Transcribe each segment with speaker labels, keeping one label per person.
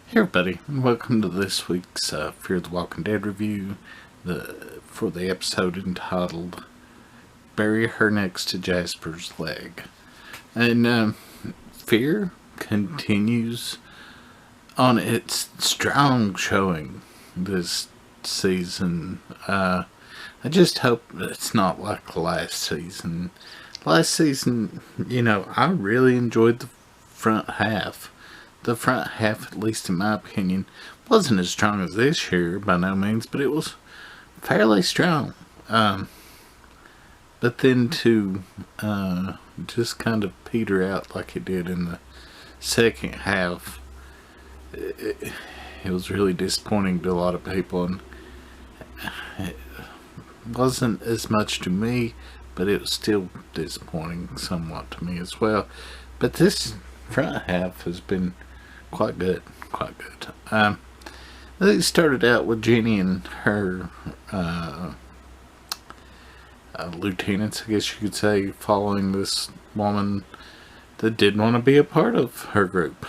Speaker 1: Hey everybody, and welcome to this week's Fear the Walking Dead review for the episode entitled Bury Her Next to Jasper's Leg. And Fear continues on its strong showing this season. I just hope it's not like last season. Last season, I really enjoyed the front half. The front half, at least in my opinion, wasn't as strong as this year by no means, but it was fairly strong. But then to just kind of peter out like it did in the second half, it was really disappointing to a lot of people, and it wasn't as much to me, but it was still disappointing somewhat to me as well. But this front half has been quite good. They started out with Jenny and her lieutenants, I guess you could say, following this woman that didn't want to be a part of her group,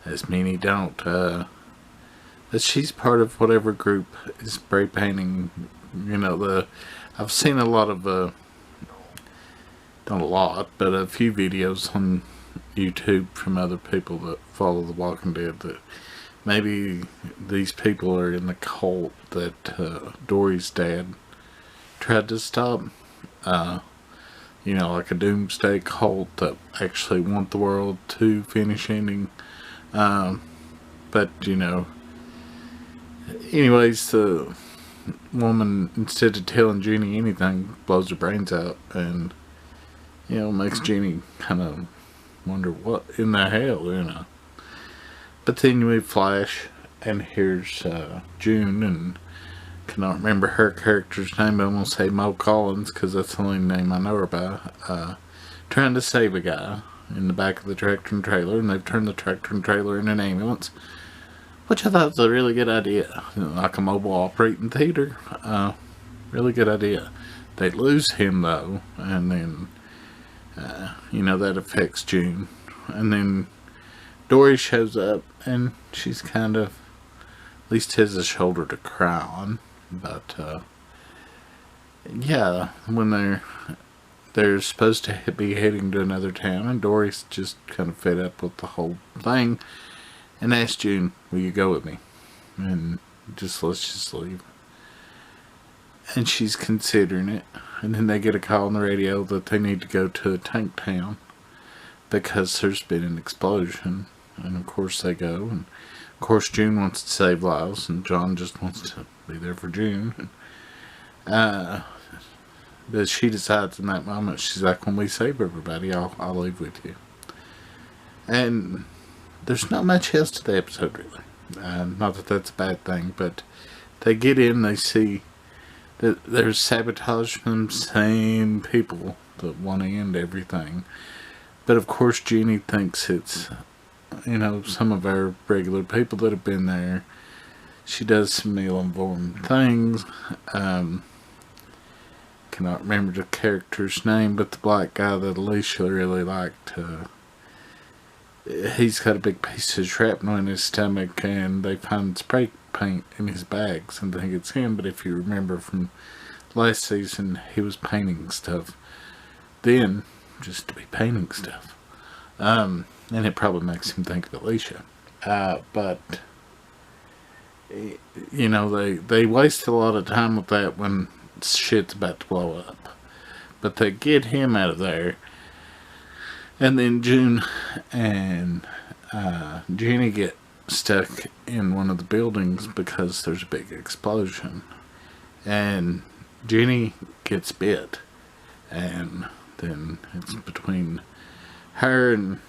Speaker 1: as many don't. But she's part of whatever group is spray painting. I've seen a lot of not a lot, but a few videos on YouTube from other people that follow The Walking Dead that maybe these people are in the cult that Dory's dad tried to stop. Like a doomsday cult that actually want the world to finish ending. But anyways, the woman, instead of telling Jenny anything, blows her brains out, and makes Jenny kind of wonder what in the hell. But then we flash, and here's June, and cannot remember her character's name, but I'm gonna say Mo Collins because that's the only name I know her by. Trying to save a guy in the back of the tractor and trailer, and they've turned the tractor and trailer into an ambulance, which I thought was a really good idea. Like a mobile operating theater. Really good idea. They lose him though, and then that affects June. And then Dory shows up, and she's kind of, at least has a shoulder to cry on. But when they're supposed to be heading to another town, and Dory's just kind of fed up with the whole thing, and asks June, "Will you go with me? And let's just leave." And she's considering it. And then they get a call on the radio that they need to go to a tank town because there's been an explosion. And of course they go. And of course June wants to save lives, and John just wants to be there for June. But she decides in that moment, she's like, "When we save everybody, I'll leave with you." And there's not much else to the episode really. Not that that's a bad thing, but they get in, they see that there's sabotage from the same people that want to end everything. But of course Jeannie thinks it's some of our regular people that have been there. She does some ill-informed things. Cannot remember the character's name, but the black guy that Alicia really liked, he's got a big piece of shrapnel in his stomach, and they find spray paint in his bags and think it's him. But if you remember from last season, he was painting stuff then, just to be painting stuff, and it probably makes him think of Alicia. But they waste a lot of time with that when shit's about to blow up. But they get him out of there, and then June and Jenny get stuck in one of the buildings because there's a big explosion, and Jenny gets bit, and then it's between her and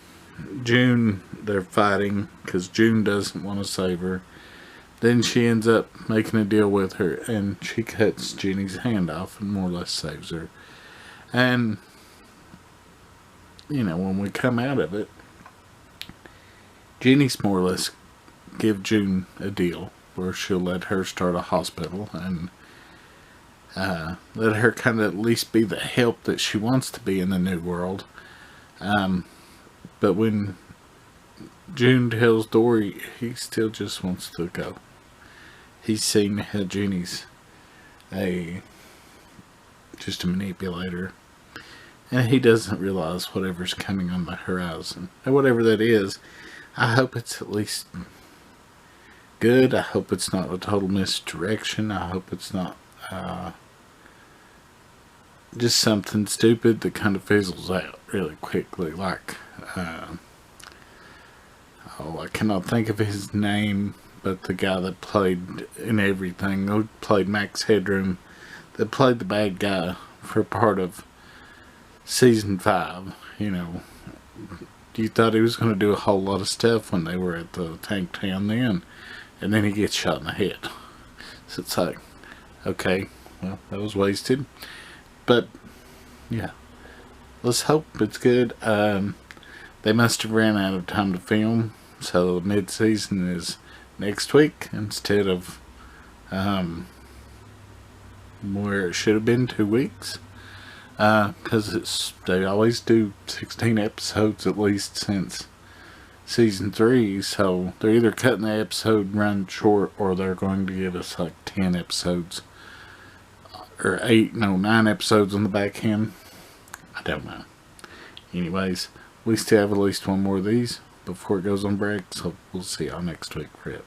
Speaker 1: June. They're fighting because June doesn't want to save her. Then she ends up making a deal with her, and she cuts Jenny's hand off and more or less saves her. And when we come out of it, Jenny's more or less give June a deal where she'll let her start a hospital and let her kind of at least be the help that she wants to be in the new world. But when June tells Dory he still just wants to go. He's seen how Junie's just a manipulator, and he doesn't realize whatever's coming on the horizon. And whatever that is, I hope it's at least good. I hope it's not a total misdirection. I hope it's not just something stupid that kind of fizzles out really quickly. Like, I cannot think of his name, but the guy that played in everything, who played Max Headroom, that played the bad guy for part of season 5, you know. You thought he was going to do a whole lot of stuff when they were at the tank town then, and then he gets shot in the head. So it's like, okay, well, that was wasted. But, yeah, let's hope it's good. They must have ran out of time to film, so mid-season is next week instead of where it should have been 2 weeks. Because they always do 16 episodes at least since season 3, so they're either cutting the episode run short, or they're going to give us like 10 episodes or 9 episodes on the back end. I don't know. Anyways, we still have at least one more of these before it goes on break, so we'll see y'all next week for it.